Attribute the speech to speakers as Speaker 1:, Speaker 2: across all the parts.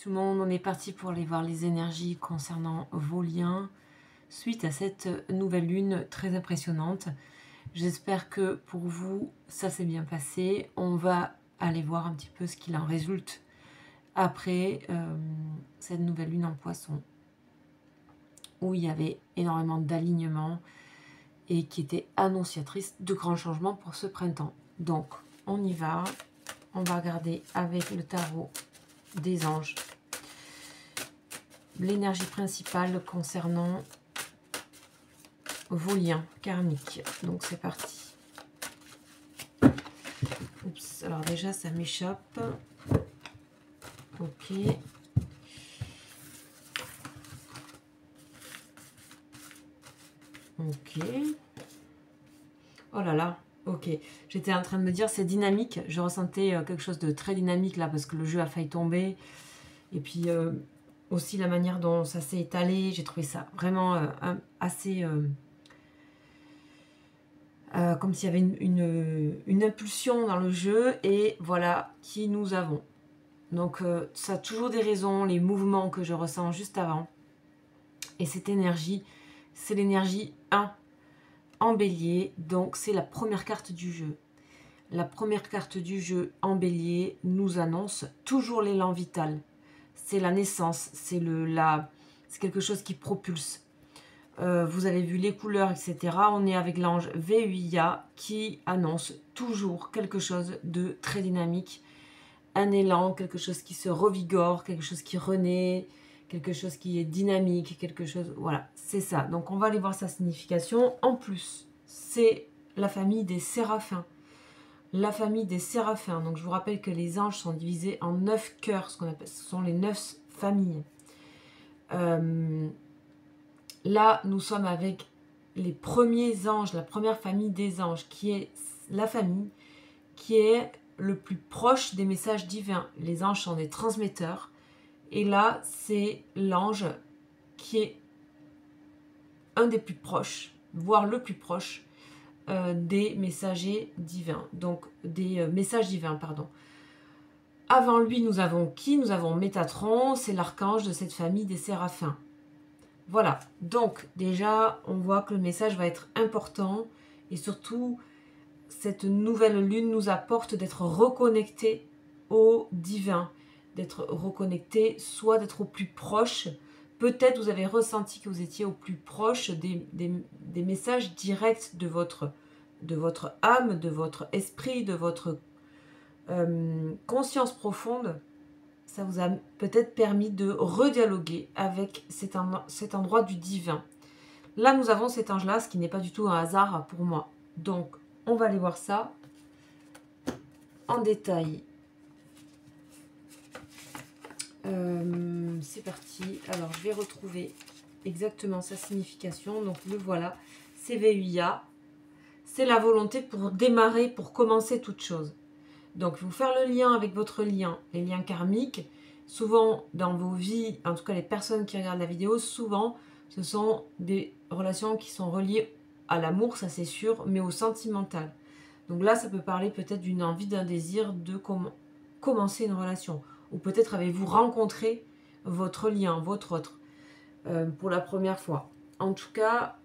Speaker 1: tout le monde, on est parti pour aller voir les énergies concernant vos liens suite à cette nouvelle lune très impressionnante. J'espère que pour vous, ça s'est bien passé. On va aller voir un petit peu ce qu'il en résulte après cette nouvelle lune en poisson, où il y avait énormément d'alignements et qui était annonciatrice de grands changements pour ce printemps. Donc, on y va. On va regarder avec le tarot des anges l'énergie principale concernant vos liens karmiques. Donc c'est parti. Oups, alors déjà ça m'échappe. Ok. Ok. Oh là là. Ok. J'étais en train de me dire c'est dynamique. Je ressentais quelque chose de très dynamique là parce que le jeu a failli tomber. Et puis aussi la manière dont ça s'est étalé. J'ai trouvé ça vraiment assez... comme s'il y avait une impulsion dans le jeu, et voilà qui nous avons. Donc ça a toujours des raisons, les mouvements que je ressens juste avant. Et cette énergie, c'est l'énergie 1 en bélier, donc c'est la première carte du jeu. La première carte du jeu en bélier nous annonce toujours l'élan vital. C'est la naissance, c'est quelque chose qui propulse. Vous avez vu les couleurs, etc. On est avec l'ange Veuya qui annonce toujours quelque chose de très dynamique. Un élan, quelque chose qui se revigore, quelque chose qui renaît, quelque chose qui est dynamique, quelque chose... Voilà, c'est ça. Donc on va aller voir sa signification. En plus, c'est la famille des séraphins. La famille des séraphins. Donc je vous rappelle que les anges sont divisés en 9 cœurs, ce qu'on appelle, ce sont les 9 familles. Là, nous sommes avec les premiers anges, la première famille des anges, qui est la famille qui est le plus proche des messages divins. Les anges sont des transmetteurs. Et là, c'est l'ange qui est un des plus proches, voire le plus proche des messagers divins. Donc, des messages divins, pardon. Avant lui, nous avons qui? Nous avons Métatron, c'est l'archange de cette famille des séraphins. Voilà, donc déjà, on voit que le message va être important et surtout, cette nouvelle lune nous apporte d'être reconnectés au divin, d'être reconnectés, soit d'être au plus proche. Peut-être vous avez ressenti que vous étiez au plus proche des messages directs de votre âme, de votre esprit, de votre conscience profonde. Ça vous a peut-être permis de redialoguer avec cet endroit du divin. Là, nous avons cet ange-là, ce qui n'est pas du tout un hasard pour moi. Donc, on va aller voir ça en détail. C'est parti. Alors, je vais retrouver exactement sa signification. Donc, le voilà. C'est Veuya. C'est la volonté pour démarrer, pour commencer toute chose. Donc, vous faire le lien avec votre lien, les liens karmiques. Souvent, dans vos vies, en tout cas les personnes qui regardent la vidéo, souvent, ce sont des relations qui sont reliées à l'amour, ça c'est sûr, mais au sentimental. Donc là, ça peut parler peut-être d'une envie, d'un désir de commencer une relation. Ou peut-être avez-vous rencontré votre lien, votre autre, pour la première fois. En tout cas,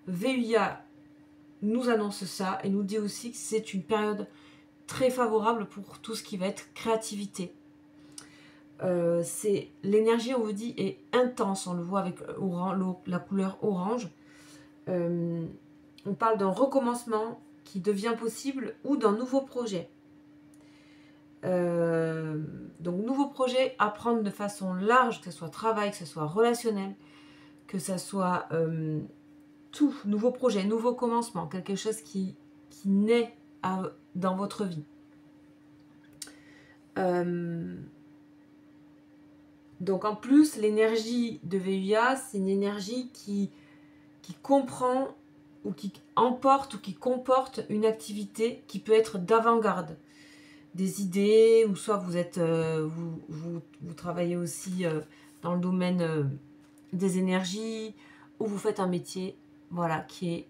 Speaker 1: Veuya nous annonce ça et nous dit aussi que c'est une période très favorable pour tout ce qui va être créativité. C'est l'énergie, on vous dit, est intense. On le voit avec la couleur orange. On parle d'un recommencement qui devient possible ou d'un nouveau projet. Donc, nouveau projet à prendre de façon large, que ce soit travail, que ce soit relationnel, que ce soit tout, nouveau projet, nouveau commencement, quelque chose qui naît dans votre vie. Donc en plus, l'énergie de Veuya, c'est une énergie qui comprend ou qui emporte ou qui comporte une activité qui peut être d'avant-garde. Des idées, ou soit vous êtes vous travaillez aussi dans le domaine des énergies, ou vous faites un métier, voilà, qui est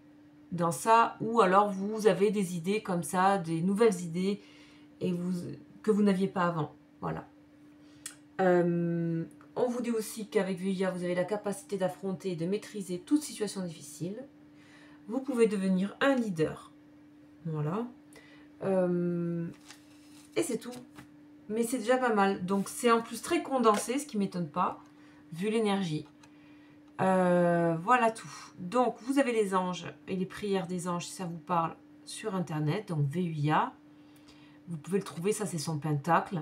Speaker 1: dans ça, ou alors vous avez des idées comme ça, des nouvelles idées, et que vous n'aviez pas avant, voilà. On vous dit aussi qu'avec Vuya, vous avez la capacité d'affronter et de maîtriser toute situation difficile. Vous pouvez devenir un leader. Voilà. Et c'est tout. Mais c'est déjà pas mal. Donc c'est en plus très condensé, ce qui ne m'étonne pas, vu l'énergie. Voilà tout. Donc vous avez les anges et les prières des anges, si ça vous parle, sur internet. Donc VUIA. Vous pouvez le trouver, ça c'est son pentacle,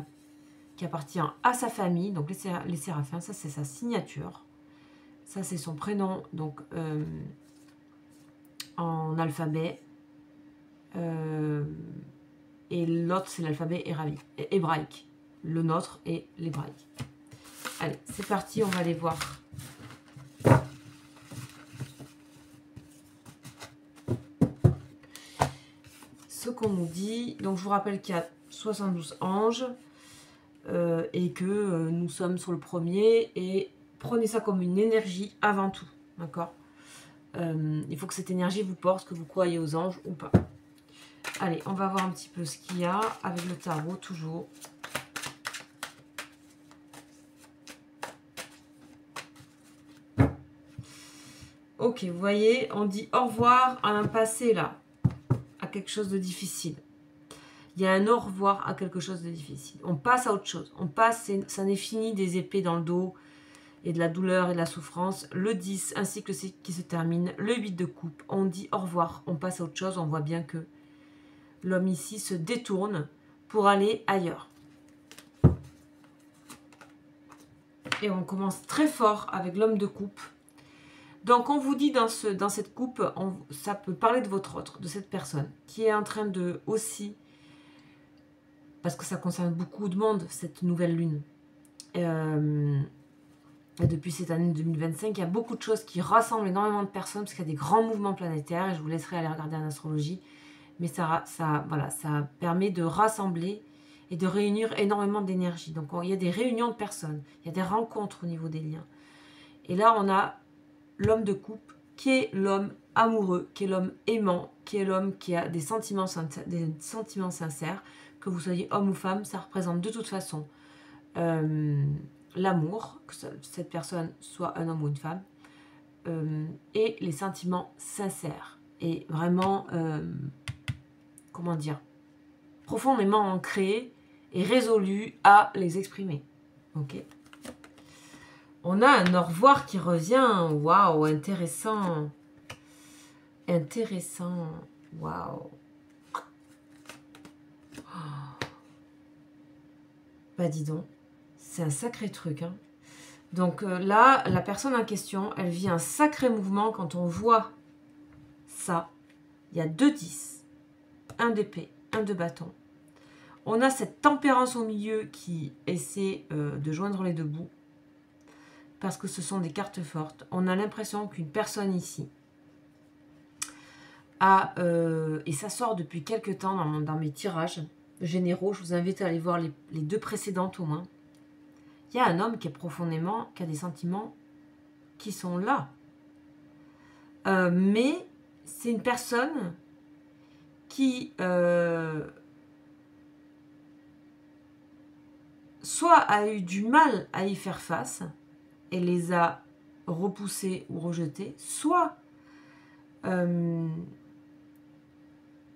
Speaker 1: qui appartient à sa famille. Donc les séraphins, ça c'est sa signature. Ça c'est son prénom, donc en alphabet. Et l'autre c'est l'alphabet hébraïque. Le nôtre est l'hébraïque. Allez, c'est parti, on va aller voir. Ce qu'on nous dit, donc je vous rappelle qu'il y a 72 anges et que nous sommes sur le premier, et prenez ça comme une énergie avant tout, d'accord? Il faut que cette énergie vous porte, que vous croyez aux anges ou pas. Allez, on va voir un petit peu ce qu'il y a avec le tarot, toujours. Ok, vous voyez, on dit au revoir à un passé là, à quelque chose de difficile. Il y a un au revoir à quelque chose de difficile. On passe à autre chose. On passe, ça n'est fini des épées dans le dos et de la douleur et de la souffrance. Le 10, un cycle qui se termine. Le 8 de coupe, on dit au revoir. On passe à autre chose. On voit bien que l'homme ici se détourne pour aller ailleurs. Et on commence très fort avec l'homme de coupe. Donc on vous dit dans cette coupe, ça peut parler de votre autre, de cette personne qui est en train de aussi, parce que ça concerne beaucoup de monde, cette nouvelle lune. Et depuis cette année 2025, il y a beaucoup de choses qui rassemblent énormément de personnes, parce qu'il y a des grands mouvements planétaires, et je vous laisserai aller regarder en astrologie. Mais ça permet de rassembler et de réunir énormément d'énergie. Donc il y a des réunions de personnes, il y a des rencontres au niveau des liens. Et là, on a l'homme de coupe, qui est l'homme amoureux, qui est l'homme aimant, qui est l'homme qui a des sentiments sincères. Que vous soyez homme ou femme, ça représente de toute façon l'amour, que cette personne soit un homme ou une femme, et les sentiments sincères. Et vraiment, comment dire, profondément ancrés et résolus à les exprimer. Ok ? On a un au revoir qui revient. Waouh, intéressant. Intéressant. Waouh. Oh. Bah dis donc, c'est un sacré truc. Hein. Donc là, la personne en question, elle vit un sacré mouvement quand on voit ça. Il y a 2 10, un d'épée, un de bâton. On a cette tempérance au milieu qui essaie de joindre les deux bouts. Parce que ce sont des cartes fortes. On a l'impression qu'une personne ici a, et ça sort depuis quelques temps dans mes tirages généraux, je vous invite à aller voir les 2 précédentes au moins. Il y a un homme qui est profondément, qui a des sentiments qui sont là. Mais c'est une personne qui soit a eu du mal à y faire face, et les a repoussés ou rejetés, soit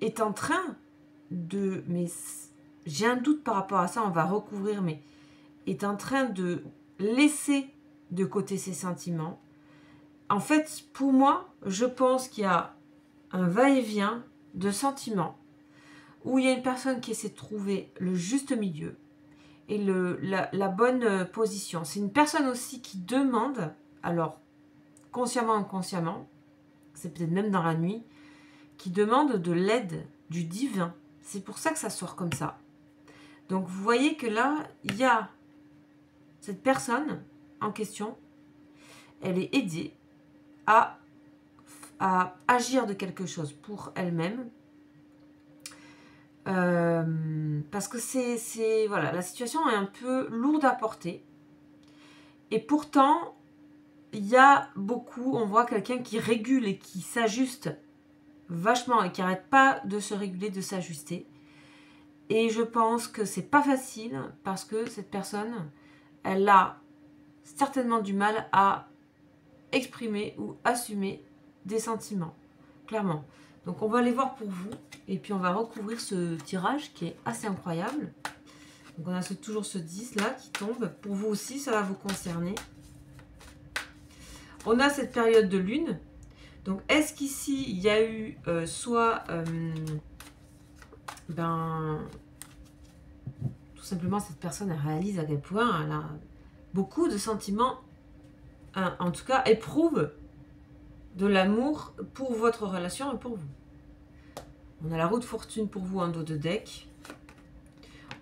Speaker 1: est en train de... Mais j'ai un doute par rapport à ça, on va recouvrir, mais est en train de laisser de côté ses sentiments. En fait, pour moi, je pense qu'il y a un va-et-vient de sentiments où il y a une personne qui essaie de trouver le juste milieu et la bonne position. C'est une personne aussi qui demande, alors consciemment ou inconsciemment, c'est peut-être même dans la nuit, qui demande de l'aide du divin. C'est pour ça que ça sort comme ça. Donc vous voyez que là, il y a cette personne en question, elle est aidée à agir de quelque chose pour elle-même. Parce que voilà, la situation est un peu lourde à porter. Et pourtant, il y a beaucoup, on voit quelqu'un qui régule et qui s'ajuste vachement et qui n'arrête pas de se réguler, de s'ajuster. Et je pense que c'est pas facile parce que cette personne, elle a certainement du mal à exprimer ou assumer des sentiments, clairement. Donc on va aller voir pour vous, et puis on va recouvrir ce tirage qui est assez incroyable. Donc on a toujours ce 10 là qui tombe. Pour vous aussi, ça va vous concerner. On a cette période de lune. Donc est-ce qu'ici, il y a eu soit... tout simplement, cette personne elle réalise à quel point elle a beaucoup de sentiments, en tout cas, éprouve de l'amour pour votre relation et pour vous. On a la roue de fortune pour vous en dos de deck.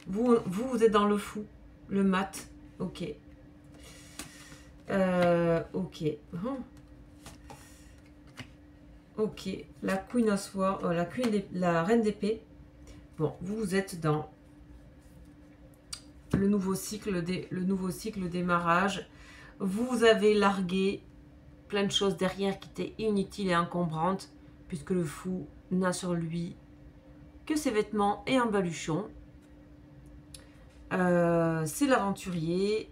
Speaker 1: Vous êtes dans le fou, le mat. Ok. Ok. Ok. La Queen of Swords, la Reine d'épée. Bon, vous êtes dans le nouveau cycle, démarrage. Vous avez largué plein de choses derrière qui étaient inutiles et encombrantes, puisque le fou n'a sur lui que ses vêtements et un baluchon. C'est l'aventurier,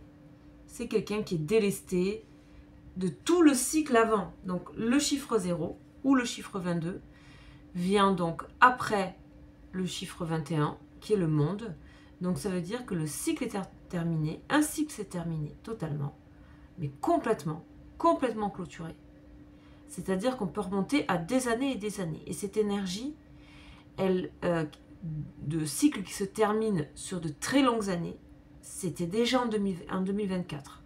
Speaker 1: c'est quelqu'un qui est délesté de tout le cycle avant. Donc le chiffre 0 ou le chiffre 22 vient donc après le chiffre 21, qui est le monde. Donc ça veut dire que le cycle est terminé, un cycle s'est terminé totalement, mais complètement clôturé. C'est-à-dire qu'on peut remonter à des années et des années. Et cette énergie, de cycle qui se termine sur de très longues années, c'était déjà en 2024.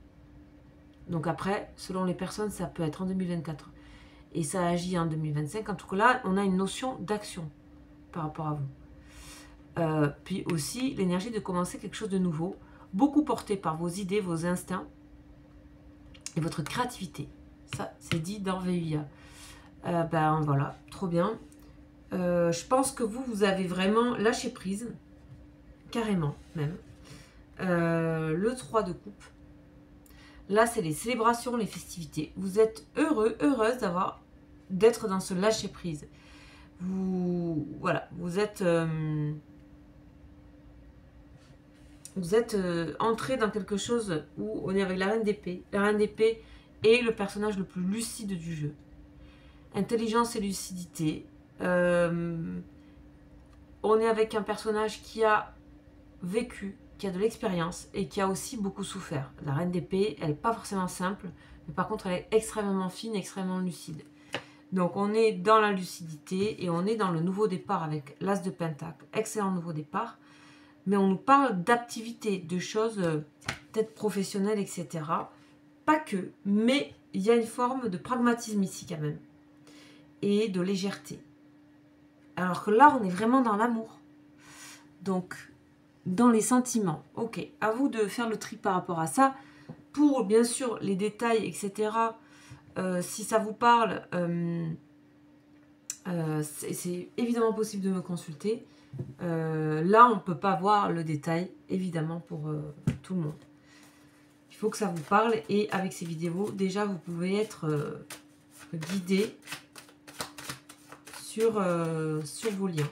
Speaker 1: Donc après, selon les personnes, ça peut être en 2024. Et ça agit en 2025. En tout cas, là, on a une notion d'action par rapport à vous. Puis aussi, l'énergie de commencer quelque chose de nouveau, beaucoup porté par vos idées, vos instincts et votre créativité. Ça, c'est dit dans VUIA. Voilà, trop bien. Je pense que vous avez vraiment lâché prise, carrément même. Le 3 de coupe. Là, c'est les célébrations, les festivités. Vous êtes heureuse d'être dans ce lâcher prise. Vous êtes entré dans quelque chose où on est avec la reine d'épée. La reine d'épée est le personnage le plus lucide du jeu. Intelligence et lucidité. On est avec un personnage qui a vécu, qui a de l'expérience et qui a aussi beaucoup souffert. La reine d'épée, elle n'est pas forcément simple, mais par contre elle est extrêmement fine, extrêmement lucide. Donc on est dans la lucidité et on est dans le nouveau départ avec l'as de pentacle. Excellent nouveau départ, mais on nous parle d'activités, de choses peut-être professionnelles, etc. Pas que, mais il y a une forme de pragmatisme ici quand même et de légèreté. Alors que là, on est vraiment dans l'amour. Donc, dans les sentiments. Ok, à vous de faire le tri par rapport à ça. Pour, bien sûr, les détails, etc., si ça vous parle, c'est évidemment possible de me consulter. Là, on ne peut pas voir le détail, évidemment, pour tout le monde. Il faut que ça vous parle. Et avec ces vidéos, déjà, vous pouvez être guidé sur vos liens.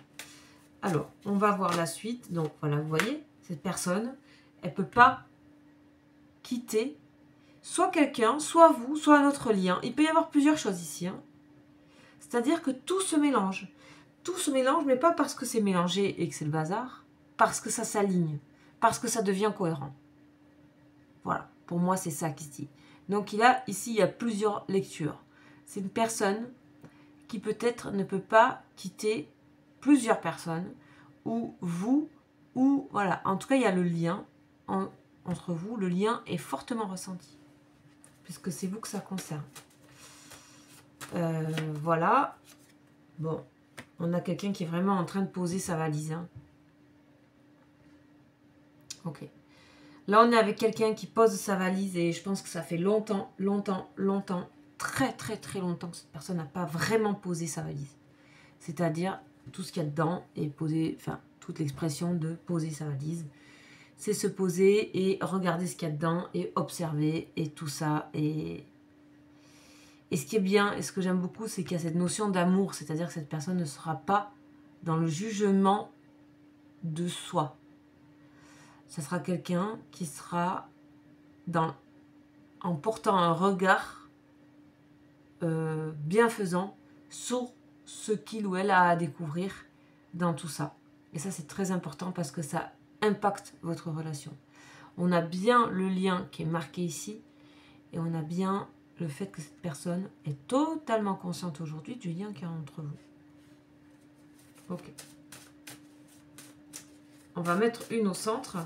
Speaker 1: Alors, on va voir la suite. Donc, voilà, vous voyez, cette personne, elle ne peut pas quitter soit quelqu'un, soit vous, soit un autre lien. Il peut y avoir plusieurs choses ici. Hein. C'est-à-dire que tout se mélange. Tout se mélange, mais pas parce que c'est mélangé et que c'est le bazar, parce que ça s'aligne, parce que ça devient cohérent. Voilà, pour moi, c'est ça qui se dit. Donc, ici, il y a plusieurs lectures. C'est une personne qui peut-être ne peut pas quitter plusieurs personnes, ou vous, ou voilà. En tout cas, il y a le lien entre vous. Le lien est fortement ressenti, puisque c'est vous que ça concerne. Voilà. Bon, on a quelqu'un qui est vraiment en train de poser sa valise. Hein. Ok. Là, on est avec quelqu'un qui pose sa valise et je pense que ça fait longtemps, très longtemps que cette personne n'a pas vraiment posé sa valise. C'est-à-dire, tout ce qu'il y a dedans est posé, enfin, toute l'expression de poser sa valise. C'est se poser et regarder ce qu'il y a dedans et observer et tout ça. Et ce qui est bien et ce que j'aime beaucoup, c'est qu'il y a cette notion d'amour. C'est-à-dire que cette personne ne sera pas dans le jugement de soi. Ça sera quelqu'un qui sera en portant un regard bienfaisant sur ce qu'il ou elle a à découvrir dans tout ça. Et ça, c'est très important parce que ça impacte votre relation. On a bien le lien qui est marqué ici et on a bien le fait que cette personne est totalement consciente aujourd'hui du lien qu'il y a entre vous. Ok. On va mettre une au centre.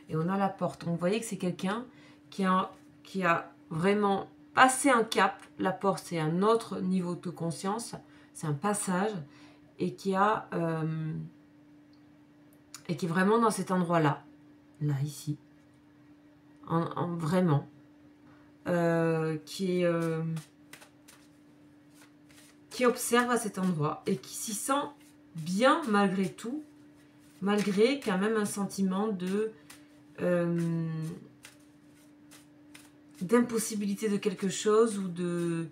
Speaker 1: Et on a la porte. Donc, vous voyez que c'est quelqu'un qui a vraiment passé un cap. La porte, c'est un autre niveau de conscience. C'est un passage. Et qui est vraiment dans cet endroit-là. Là, ici. Vraiment. Qui observe à cet endroit. Et qui s'y sent bien malgré tout. Malgré quand même un sentiment d'impossibilité de quelque chose ou de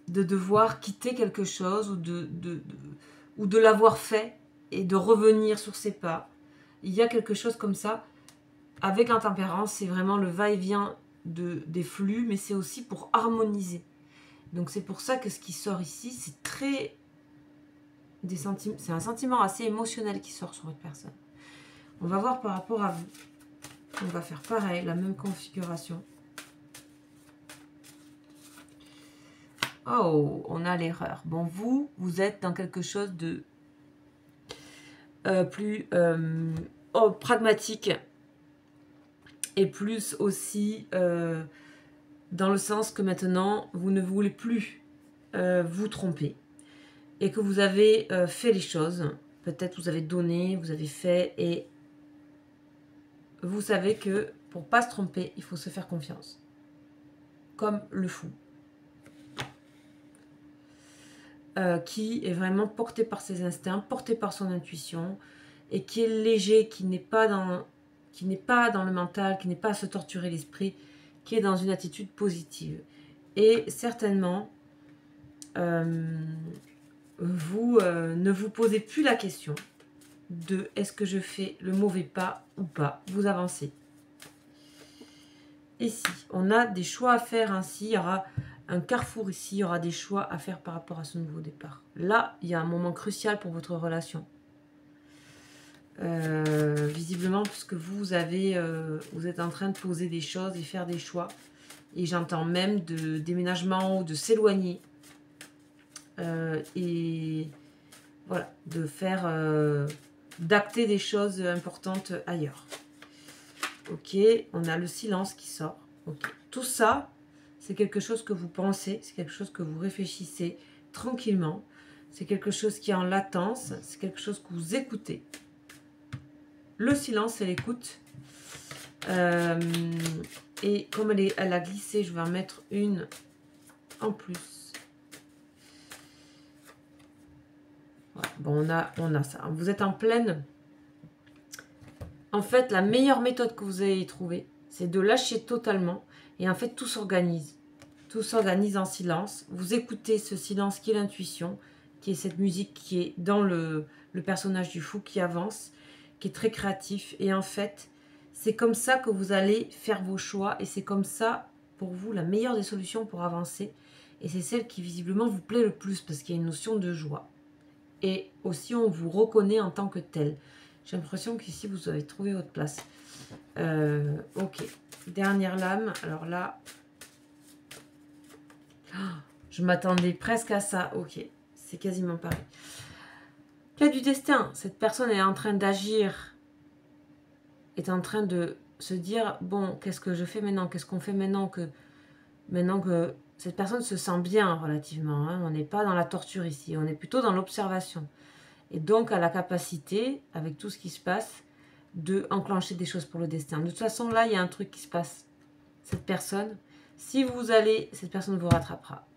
Speaker 1: devoir quitter quelque chose ou de l'avoir fait et de revenir sur ses pas. Il y a quelque chose comme ça. Avec l'intempérance, c'est vraiment le va-et-vient des flux, mais c'est aussi pour harmoniser. Donc c'est pour ça que ce qui sort ici, c'est très... c'est un sentiment assez émotionnel qui sort sur votre personne. On va voir par rapport à vous. On va faire pareil, la même configuration. Oh, on a l'erreur. Bon, vous êtes dans quelque chose de plus pragmatique et plus aussi dans le sens que maintenant, vous ne voulez plus vous tromper et que vous avez fait les choses. Peut-être vous avez donné, vous avez fait et vous savez que pour pas se tromper, il faut se faire confiance. Comme le fou. Qui est vraiment porté par ses instincts, porté par son intuition, et qui est léger, qui n'est pas dans le mental, qui n'est pas à se torturer l'esprit, qui est dans une attitude positive. Et certainement, vous ne vous posez plus la question de est-ce que je fais le mauvais pas ou pas. Vous avancez. Ici, on a des choix à faire ainsi. Il y aura un carrefour ici. Il y aura des choix à faire par rapport à ce nouveau départ. Là, il y a un moment crucial pour votre relation. Visiblement, puisque vous êtes en train de poser des choses et faire des choix. Et j'entends même de déménagement ou de s'éloigner. Et voilà, de faire... d'acter des choses importantes ailleurs. Ok, on a le silence qui sort. Okay. Tout ça, c'est quelque chose que vous pensez, c'est quelque chose que vous réfléchissez tranquillement, c'est quelque chose qui est en latence, c'est quelque chose que vous écoutez. Le silence et l'écoute. Et comme elle a glissé, je vais en mettre une en plus. Voilà. Bon, on a ça. Vous êtes en pleine... En fait, la meilleure méthode que vous ayez trouvée, c'est de lâcher totalement. Et en fait, tout s'organise. Tout s'organise en silence. Vous écoutez ce silence qui est l'intuition, qui est cette musique qui est dans le personnage du fou qui avance, qui est très créatif. Et en fait, c'est comme ça que vous allez faire vos choix. Et c'est comme ça, pour vous, la meilleure des solutions pour avancer. Et c'est celle qui, visiblement, vous plaît le plus parce qu'il y a une notion de joie. Et aussi, on vous reconnaît en tant que tel. J'ai l'impression qu'ici, vous avez trouvé votre place. Ok. Dernière lame. Alors là, je m'attendais presque à ça. Ok. C'est quasiment pareil. Cas du destin. Cette personne est en train d'agir. Est en train de se dire, bon, qu'est-ce que je fais maintenant? Qu'est-ce qu'on fait maintenant que cette personne se sent bien relativement. Hein, on n'est pas dans la torture ici. On est plutôt dans l'observation. Et donc, à la capacité, avec tout ce qui se passe, de enclencher des choses pour le destin. De toute façon, là, il y a un truc qui se passe. Cette personne, si vous allez, cette personne vous rattrapera.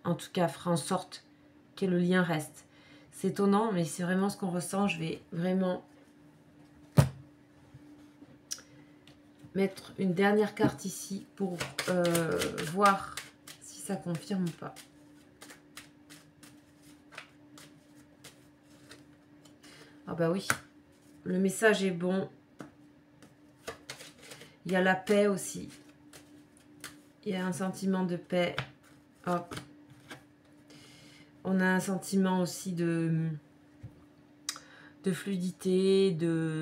Speaker 1: En tout cas, fera en sorte que le lien reste. C'est étonnant, mais c'est vraiment ce qu'on ressent. Je vais vraiment mettre une dernière carte ici pour voir si ça confirme ou pas. Ah bah oui, le message est bon. Il y a la paix aussi. Il y a un sentiment de paix. Hop. On a un sentiment aussi de fluidité,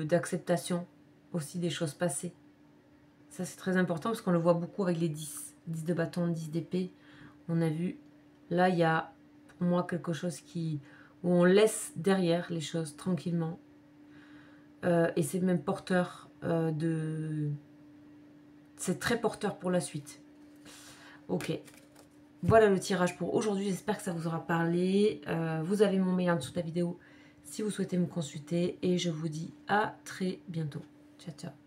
Speaker 1: d'acceptation aussi des choses passées. Ça, c'est très important parce qu'on le voit beaucoup avec les 10. 10 de bâton, 10 d'épée. On a vu, là, il y a pour moi quelque chose où on laisse derrière les choses tranquillement. Et c'est même porteur c'est très porteur pour la suite. Ok. Voilà le tirage pour aujourd'hui. J'espère que ça vous aura parlé. Vous avez mon mail en dessous de la vidéo si vous souhaitez me consulter. Et je vous dis à très bientôt. Ciao, ciao.